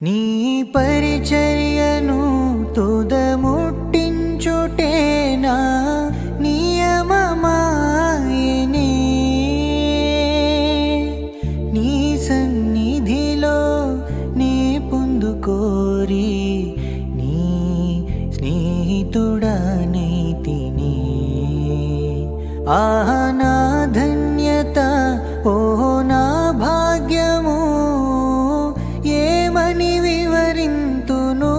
నీ పరిచర్యను తుదముట్టించుటేనా నియమమాయనే నీ సన్నిధిలో నే పొందుకోరి నీ స్నేహితుడనైతిని ఆహా నా ధన్యత ఓ నా భాగ్యము ఏమని వివరింతును